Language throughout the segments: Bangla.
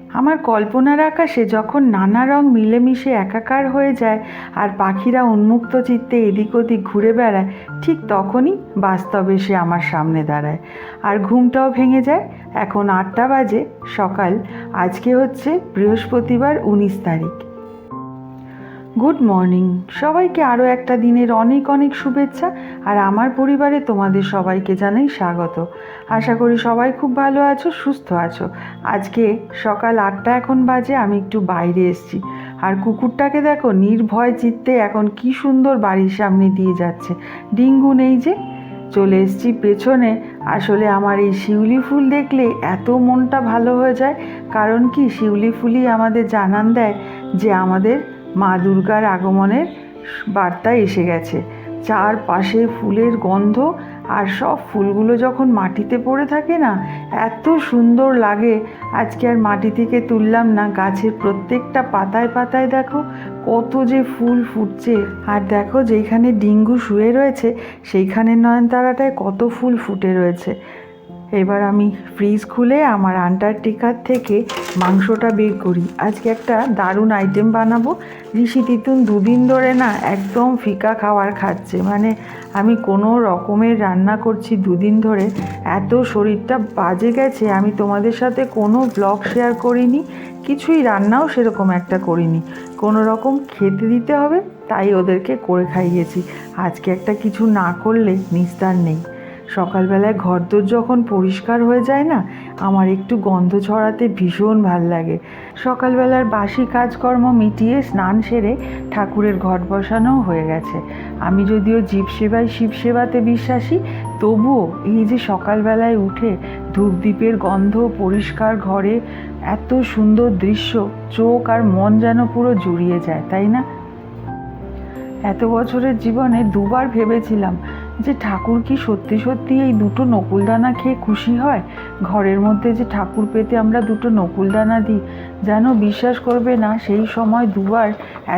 আমার কল্পনার আকাশে যখন নানা রং মিলেমিশে একাকার হয়ে যায় আর পাখিরা উন্মুক্ত চিত্তে এদিক ওদিক ঘুরে বেড়ায়, ঠিক তখনই বাস্তবে সে আমার সামনে দাঁড়ায়। আর ঘুমটাও ভেঙে যায়। এখন 8টা বাজে সকাল। আজকে হচ্ছে বৃহস্পতিবার, 19 তারিখ। গুড মর্নিং সবাইকে, আরও একটা দিনের অনেক অনেক শুভেচ্ছা। আর আমার পরিবারে তোমাদের সবাইকে জানাই স্বাগত। আশা করি সবাই খুব ভালো আছো, সুস্থ আছো। আজকে সকাল 8টা এখন বাজে, আমি একটু বাইরে এসেছি। আর কুকুরটাকে দেখো, নির্ভয় চিত্তে এখন কি সুন্দর বাড়ির সামনে দিয়ে যাচ্ছে। ডিঙ্গু নেই যে, চলে এসেছি পেছনে। আসলে আমার এই শিউলি ফুল দেখলে এত মনটা ভালো হয়ে যায়। কারণ কি, শিউলি ফুলই আমাদের জানান দেয় যে আমাদের মা দুর্গার আগমনের বার্তা এসে গেছে। চারপাশে ফুলের গন্ধ, আর সব ফুলগুলো যখন মাটিতে পড়ে থাকে না, এত সুন্দর লাগে। আজকে আর মাটি থেকে তুললাম না, গাছের প্রত্যেকটা পাতায় পাতায় দেখো কত যে ফুল ফুটছে। আর দেখো যেখানে ডিঙ্গু শুয়ে রয়েছে সেইখানে নয়নতারাটায় কত ফুল ফুটে রয়েছে। এবার আমি ফ্রিজ খুলে আমার আন্টার্কটিকার থেকে মাংসটা বের করি। আজকে একটা দারুণ আইটেম বানাবো। ঋষি তিতুন দুদিন ধরে না একদম ফিকা খাবার খাচ্ছে, মানে আমি কোনো রকমের রান্না করছি দুদিন ধরে, এত শরীরটা বাজে গেছে। আমি তোমাদের সাথে কোনো ব্লগ শেয়ার করিনি, কিছুই রান্নাও সেরকম একটা করিনি। কোনো রকম খেতে দিতে হবে তাই ওদেরকে করে খাইয়েছি। আজকে একটা কিছু না করলে নিস্তার নেই। সকালবেলায় ঘরদোর যখন পরিষ্কার হয়ে যায় না, আমার একটু গন্ধ ছড়াতে ভীষণ ভাল লাগে। সকালবেলার বাসি কাজকর্ম মিটিয়ে স্নান সেরে ঠাকুরের ঘট বসানোও হয়ে গেছে। আমি যদিও জীব সেবায় শিব সেবাতে বিশ্বাসী, তবুও এই যে সকালবেলায় উঠে ধূপদীপের গন্ধ, পরিষ্কার ঘরে এত সুন্দর দৃশ্য, চোখ আর মন যেন পুরো জুড়িয়ে যায়, তাই না? এত বছরের জীবনে দুবার ভেবেছিলাম যে ঠাকুর কি সত্যি সত্যি এই দুটো নকুলদানা খেয়ে খুশি হয়। ঘরের মধ্যে যে ঠাকুর পেতে আমরা দুটো নকুলদানা দিই, যেন বিশ্বাস করবে না, সেই সময় দুবার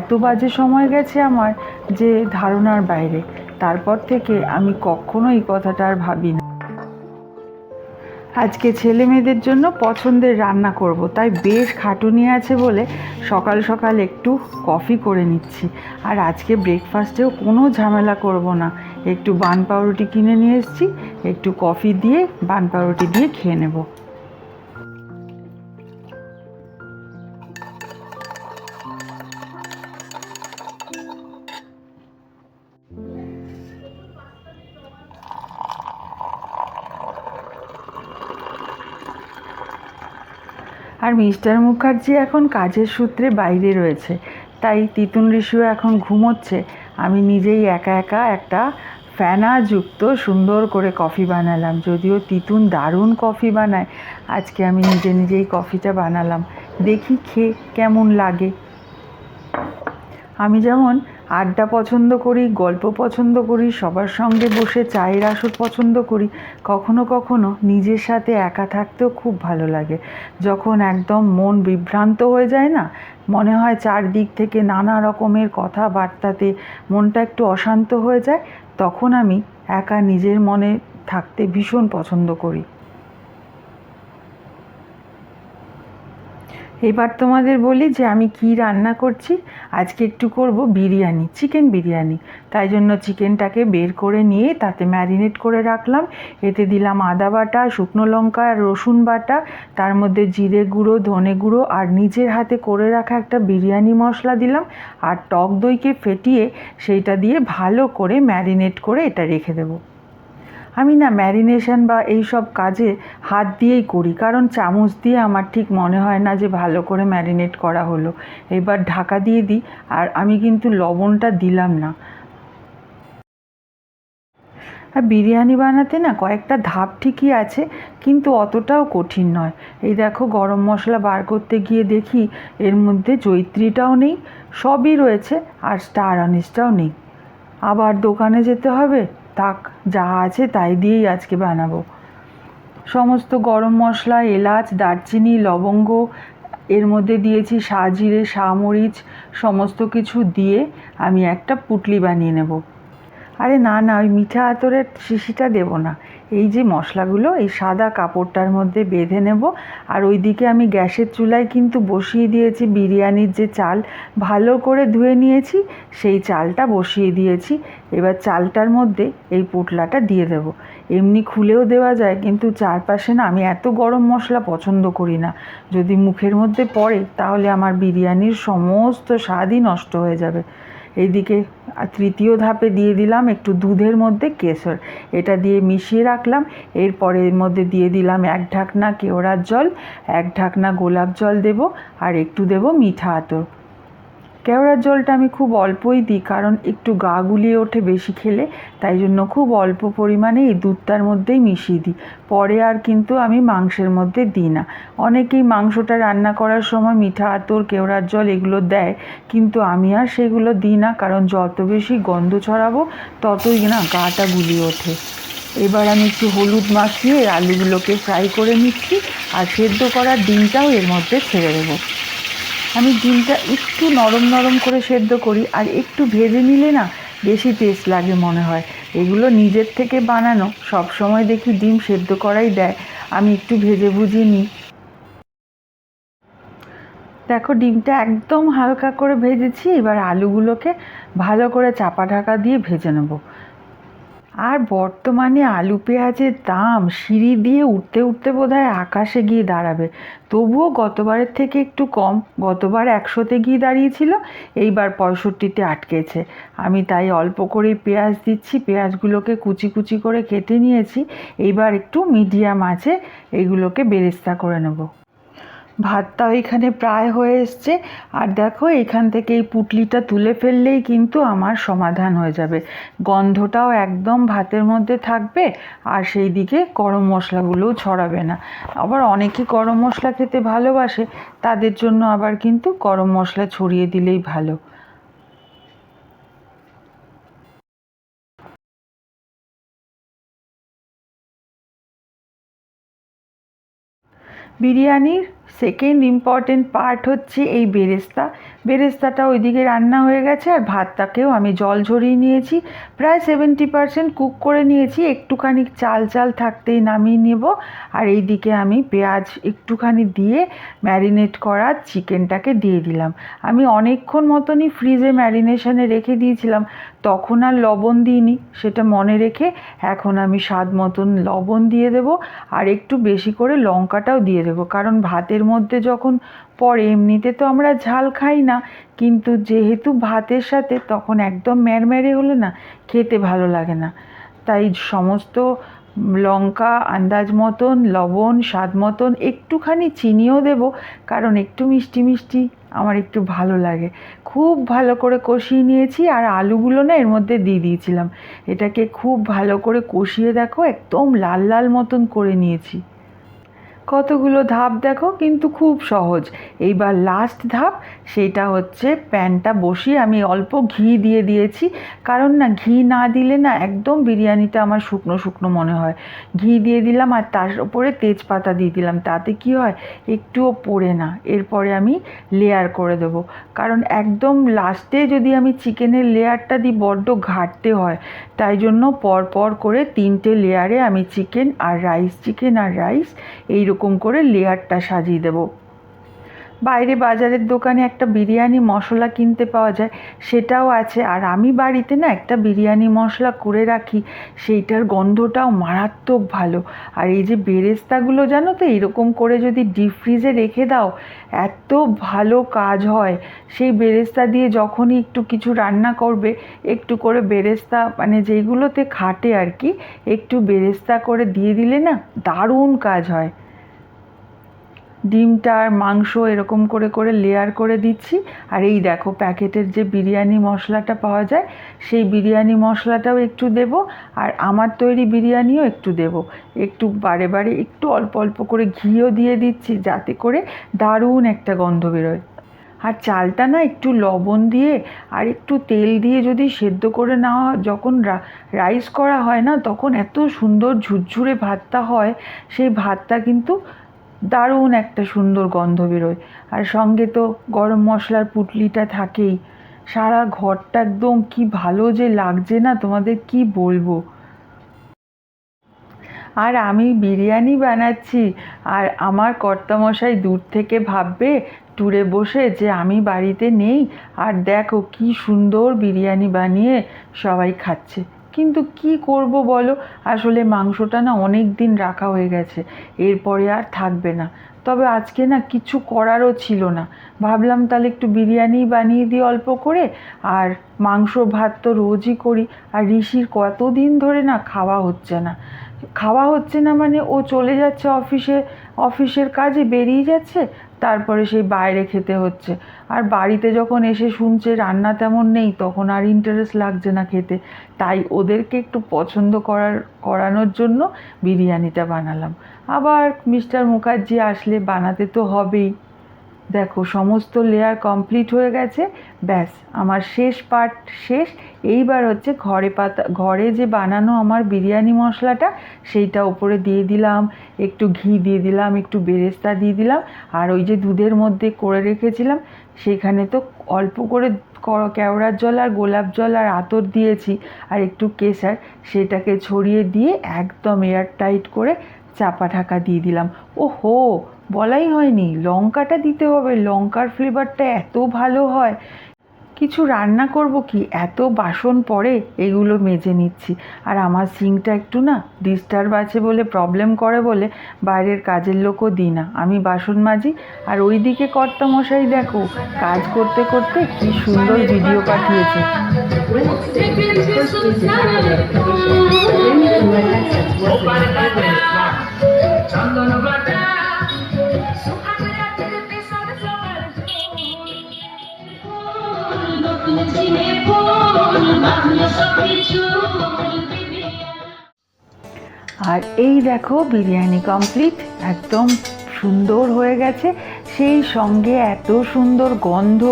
এত বাজে সময় গেছে আমার যে ধারণার বাইরে। তারপর থেকে আমি কখনো এই কথাটা আর ভাবি না। আজকে ছেলে মেয়েদের জন্য পছন্দের রান্না করব, তাই বেশ খাটুনি আছে বলে সকাল সকাল একটু কফি করে নিচ্ছি। আর আজকে ব্রেকফাস্টেও কোনো ঝামেলা করব না, একটু বান পাউরুটি কিনে নিয়ে এসেছি, একটু কফি দিয়ে বান পাউরুটি দিয়ে খেয়ে নেব। আর মিস্টার মুখার্জি এখন কাজের সূত্রে বাইরে রয়েছে, তাই তিতুন ঋষিও এখন ঘুমোচ্ছে। আমি নিজেই একা একা একটা ফেনাযুক্ত সুন্দর করে কফি বানালাম। যদিও তিতুন দারুণ কফি বানায়, আজকে আমি নিজে নিজেই কফিটা বানালাম, দেখি খেয়ে কেমন লাগে। আমি যেমন আড্ডা পছন্দ করি, গল্প পছন্দ করি, সবার সঙ্গে বসে চায়ের আসর পছন্দ করি, কখনো কখনো নিজের সাথে একা থাকতেও খুব ভালো লাগে। যখন একদম মন বিভ্রান্ত হয়ে যায় না, মনে হয় চারদিক থেকে নানা রকমের কথাবার্তাতে মনটা একটু অশান্ত হয়ে যায়, তখন আমি একা নিজের মনে থাকতে ভীষণ পছন্দ করি। এবার তোমাদের বলি যে আমি কি রান্না করছি। আজকে একটু করব বিরিয়ানি, চিকেন বিরিয়ানি। তাই জন্য চিকেনটাকে বের করে নিয়ে তাতে ম্যারিনেট করে রাখলাম। এতে দিলাম আদা বাটা, শুকনো লঙ্কা আর রসুন বাটা, তার মধ্যে জিরে গুঁড়ো, ধনে গুঁড়ো আর নিজের হাতে করে রাখা একটা বিরিয়ানি মশলা দিলাম। আর টক দইকে ফেটিয়ে সেইটা দিয়ে ভালো করে ম্যারিনেট করে এটা রেখে দেবো। আমি না ম্যারিনেশন বা এই সব কাজে হাত দিয়েই করি, কারণ চামচ দিয়ে আমার ঠিক মনে হয় না যে ভালো করে ম্যারিনেট করা হলো। এবার ঢাকা দিয়ে দিই। আর আমি কিন্তু লবণটা দিলাম না। আর বিরিয়ানি বানাতে না কয়েকটা ধাপ ঠিকই আছে, কিন্তু অতটাও কঠিন নয়। এই দেখো, গরম মশলা বার করতে গিয়ে দেখি এর মধ্যে জয়িত্রীটাও নেই, সবই রয়েছে আর স্টার আনিসটাও নেই। আবার দোকানে যেতে হবে, থাক যা আছে তাই দিয়েই আজকে বানাবো। সমস্ত গরম মশলা, এলাচ, দারচিনি, লবঙ্গ, এর মধ্যে দিয়েছি সাজিরে, সামরিচ, সমস্ত কিছু দিয়ে আমি একটা পুটলি বানিয়ে নেব। আরে না না, ওই মিঠা আতরের শিশিটা দেবো না, এই যে মশলাগুলো এই সাদা কাপড়টার মধ্যে বেঁধে নেব। আর ওইদিকে আমি গ্যাসের চুলায় কিন্তু বসিয়ে দিয়েছি বিরিয়ানির যে চাল ভালো করে ধুয়ে নিয়েছি, সেই চালটা বসিয়ে দিয়েছি। এবার চালটার মধ্যে এই পোটলাটা দিয়ে দেব। এমনি খুলেও দেওয়া যায়, কিন্তু চারপাশে না আমি এত গরম মশলা পছন্দ করি না। যদি মুখের মধ্যে পড়ে তাহলে আমার বিরিয়ানির সমস্ত স্বাদই নষ্ট হয়ে যাবে। এইদিকে তৃতীয় ধাপে দিয়ে দিলাম একটু দুধের মধ্যে কেশর, এটা দিয়ে মিশিয়ে রাখলাম। এরপরে এর মধ্যে দিয়ে দিলাম 1 ঢাকনা কেওড়ার জল, 1 ঢাকনা গোলাপ জল দেব, আর একটু দেব মিঠা আতর। কেওড়ার জলটা আমি খুব অল্পই দিই, কারণ একটু গা গুলিয়ে ওঠে বেশি খেলে, তাই জন্য খুব অল্প পরিমাণে এই দুধটার মধ্যেই মিশিয়ে দিই। পরে আর কিন্তু আমি মাংসের মধ্যে দিই না। অনেকেই মাংসটা রান্না করার সময় মিঠা আতর কেওড়ার জল এগুলো দেয়, কিন্তু আমি আর সেগুলো দিই না, কারণ যত বেশি গন্ধ ছড়াবো ততই না গাটা গুলিয়ে ওঠে। এবার আমি একটু হলুদ মাখিয়ে আলুগুলোকে ফ্রাই করে নিচ্ছি, আর সেদ্ধ করার ডিমটাও এর মধ্যে ছেড়ে দেবো। আমি ডিমটা একটু নরম নরম করে সেদ্ধ করি, আর একটু ভেজে নিলে না বেশি টেস্ট লাগে মনে হয়। এগুলো নিজের থেকে বানানো, সব সময় দেখি ডিম সেদ্ধ করাই দেয়, আমি একটু ভেজে ভুজিয়ে নিই। দেখো ডিমটা একদম হালকা করে ভেজেছি। এবার আলুগুলোকে ভালো করে চাপা ঢাকা দিয়ে ভেজে নেব। আর বর্তমানে আলু পেঁয়াজের দাম সিঁড়ি দিয়ে উঠতে উঠতে বোধহয় আকাশে গিয়ে দাঁড়াবে। তবুও গতবারের থেকে একটু কম, গতবার 100-তে গিয়ে দাঁড়িয়েছিল, এইবার 65-তে আটকেছে। আমি তাই অল্প করেই পেঁয়াজ দিচ্ছি, পেঁয়াজগুলোকে কুচি কুচি করে কেটে নিয়েছি। এইবার একটু মিডিয়াম আঁচে এইগুলোকে বেরেস্তা করে নেব। ভাতটাও এখানে প্রায় হয়ে এসছে। আর দেখো এখান থেকে এই পুটলিটা তুলে ফেললেই কিন্তু আমার সমাধান হয়ে যাবে। গন্ধটাও একদম ভাতের মধ্যে থাকবে, আর সেই দিকে গরম মশলাগুলোও ছড়াবে না। আবার অনেকে গরম মশলা খেতে ভালোবাসে, তাদের জন্য আবার কিন্তু গরম মশলা ছড়িয়ে দিলেই ভালো। বিরিয়ানির সেকেন্ড ইম্পর্টেন্ট পার্ট হচ্ছে এই বেরেস্তা। বেরেস্তাটা ওইদিকে রান্না হয়ে গেছে, আর ভাতটাকেও আমি জল ঝরিয়ে নিয়েছি, প্রায় 70% কুক করে নিয়েছি। একটুখানি চাল চাল থাকতেই নামিয়ে নেব। আর এই দিকে আমি পেঁয়াজ একটুখানি দিয়ে ম্যারিনেট করা চিকেনটাকে দিয়ে দিলাম। আমি অনেকক্ষণ মতনই ফ্রিজে ম্যারিনেশনে রেখে দিয়েছিলাম, তখন আর লবণ দিইনি, সেটা মনে রেখে এখন আমি স্বাদ মতন লবণ দিয়ে দেব, আর একটু বেশি করে লঙ্কাটাও দিয়ে দেবো। কারণ ভাতের মধ্যে যখন পরে, এমনিতে তো আমরা ঝাল খাই না, কিন্তু যেহেতু ভাতের সাথে, তখন একদম ম্যারম্যারে হলে না খেতে ভালো লাগে না। তাই সমস্ত লঙ্কা আন্দাজ মতন, লবণ স্বাদ মতন, একটুখানি চিনিও দেব, কারণ একটু মিষ্টি মিষ্টি আমার একটু ভালো লাগে। খুব ভালো করে কষিয়ে নিয়েছি, আর আলুগুলো না এর মধ্যে দিয়ে দিয়েছিলাম। এটাকে খুব ভালো করে কষিয়ে দেখো একদম লাল লাল মতন করে নিয়েছি। কতগুলো ধাপ দেখো, কিন্তু খুব সহজ। এইবার লাস্ট ধাপ, সেটা হচ্ছে প্যানটা বসিয়ে আমি অল্প ঘি দিয়ে দিয়েছি, কারণ না ঘি না দিলে না একদম বিরিয়ানিটা আমার শুকনো শুকনো মনে হয়। ঘি দিয়ে দিলাম, আর তার উপরে তেজপাতা দিয়ে দিলাম, তাতে কি হয় একটুও পোড়ে না। এরপরে আমি লেয়ার করে দেবো, কারণ একদম লাস্টে যদি আমি চিকেনের লেয়ারটা দিই বড্ড ঘাটতে হয়, তাই জন্য পর পর করে 3টে লেয়ারে আমি চিকেন আর রাইস, চিকেন আর রাইস এইরকম করে লেয়ারটা সাজিয়ে দেবো। বাইরে বাজারের দোকানে একটা বিরিয়ানি মশলা কিনতে পাওয়া যায়, সেটাও আছে। আর আমি বাড়িতে না একটা বিরিয়ানি মশলা করে রাখি, সেইটার গন্ধটাও মারাত্মক ভালো। আর এই যে বেরেস্তাগুলো জানো তো, এরকম করে যদি ডিপ ফ্রিজে রেখে দাও, এত ভালো কাজ হয়। সেই বেরেস্তা দিয়ে যখনই একটু কিছু রান্না করবে, একটু করে বেরেস্তা, মানে যেইগুলোতে খাটে আর কি, একটু বেরেস্তা করে দিয়ে দিলে না দারুণ কাজ হয়। ডিমটা আর মাংস এরকম করে করে লেয়ার করে দিচ্ছি। আর এই দেখো প্যাকেটের যে বিরিয়ানি মশলাটা পাওয়া যায়, সেই বিরিয়ানি মশলাটাও একটু দেব, আর আমার তৈরি বিরিয়ানিও একটু দেব। একটু বারে বারে একটু অল্প অল্প করে ঘিও দিয়ে দিচ্ছি, যাতে করে দারুণ একটা গন্ধ বেরোয়। আর চালটা না একটু লবণ দিয়ে আর একটু তেল দিয়ে যদি সেদ্ধ করে নেওয়া হয়, যখন রাইস করা হয় না, তখন এত সুন্দর ঝুরঝুরে ভাতটা হয়। সেই ভাতটা কিন্তু দারুণ একটা সুন্দর গন্ধ বেরোয়। আর সঙ্গে তো গরম মশলার পুটলিটা থাকেই। সারা ঘরটা একদম কি ভালো যে লাগছে না, তোমাদের কি বলবো। আর আমি বিরিয়ানি বানাচ্ছি, আর আমার কর্তামশাই দূর থেকে ভাববে ট্যুরে বসে যে আমি বাড়িতে নেই, আর দেখো কি সুন্দর বিরিয়ানি বানিয়ে সবাই খাচ্ছে। কিন্তু কি করব বলো, আসলে মাংসটা না অনেক দিন রাখা হয়ে গেছে, এরপরে আর থাকবে না। তবে আজকে না কিছু করারও ছিল না, ভাবলাম তাহলে একটু বিরিয়ানি বানিয়ে দিই অল্প করে। আর মাংস ভাত তো রোজই করি, আর ঋষির কতদিন ধরে না খাওয়া হচ্ছে না মানে ও চলে যাচ্ছে অফিসের কাজে বেরিয়ে যাচ্ছে, তারপরে সেই বাইরে খেতে হচ্ছে। আর বাড়িতে যখন এসে শুনছে রান্না তেমন নেই, তখন আর ইন্টারেস্ট লাগছে না খেতে। তাই ওদেরকে একটু করানোর জন্য বিরিয়ানিটা বানালাম। আবার মিস্টার মুখার্জি আসলে বানাতে তো হবেই। দেখো সমস্ত লেয়ার কমপ্লিট হয়ে গেছে, ব্যাস আমার শেষ পার্ট শেষ। এইবার হচ্ছে ঘরে যে বানানো আমার বিরিয়ানি মশলাটা, সেইটা ওপরে দিয়ে দিলাম, একটু ঘি দিয়ে দিলাম, একটু বেরেস্তা দিয়ে দিলাম। আর ওই যে দুধের মধ্যে করে রেখেছিলাম, সেখানে তো অল্প করে কেওড়ার জল আর গোলাপ জল আর আতর দিয়েছি, আর একটু কেশর, সেটাকে ছড়িয়ে দিয়ে একদম এয়ার টাইট করে চাপা ঢাকা দিয়ে দিলাম। ওহো, বলাই হয়নি, লঙ্কাটা দিতে হবে, লঙ্কার ফ্লেভারটা এত ভালো হয়। কিছু রান্না করব কি, এত বাসন পড়ে, এগুলো মেজে নিচ্ছি। আর আমার সিঙ্কটা একটু না ডিস্টার্ব আছে বলে, প্রবলেম করে বলে বাইরের কাজের লোকও দিই না, আমি বাসন মাজি। আর ওইদিকে কর্তামশাই দেখো কাজ করতে করতে কি সুন্দর ভিডিও পাঠিয়েছে। আর এই দেখো বিরিয়ানি কমপ্লিট, একদম সুন্দর হয়ে গেছে, সেই সঙ্গে এত সুন্দর গন্ধ।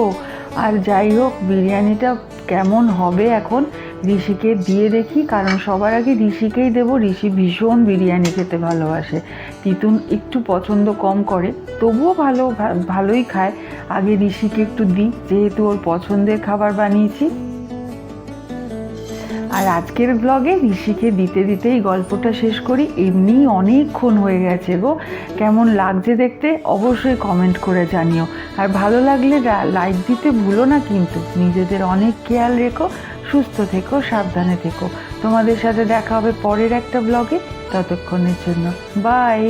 আর যাই হোক, বিরিয়ানিটা কেমন হবে এখন ঋষিকে দিয়ে দেখি, কারণ সবার আগে ঋষিকেই দেবো। ঋষি ভীষণ বিরিয়ানি খেতে ভালোবাসে, তিতুন একটু পছন্দ কম করে, তবুও ভালোই খায়। আগে ঋষিকে একটু দিই, যেহেতু ওর পছন্দের খাবার বানিয়েছি। আর আজকের ব্লগে ঋষিকে দিতে দিতেই গল্পটা শেষ করি, এমনি অনেকক্ষণ হয়ে গেছে গো। কেমন লাগছে দেখতে অবশ্যই কমেন্ট করে জানিও, আর ভালো লাগলে লাইক দিতে ভুলো না কিন্তু। নিজেদের অনেক খেয়াল রেখো, সুস্থ থেকো, সাবধানে থেকো। তোমাদের সাথে দেখা হবে পরের একটা ব্লগে, ততক্ষণের জন্য বাই।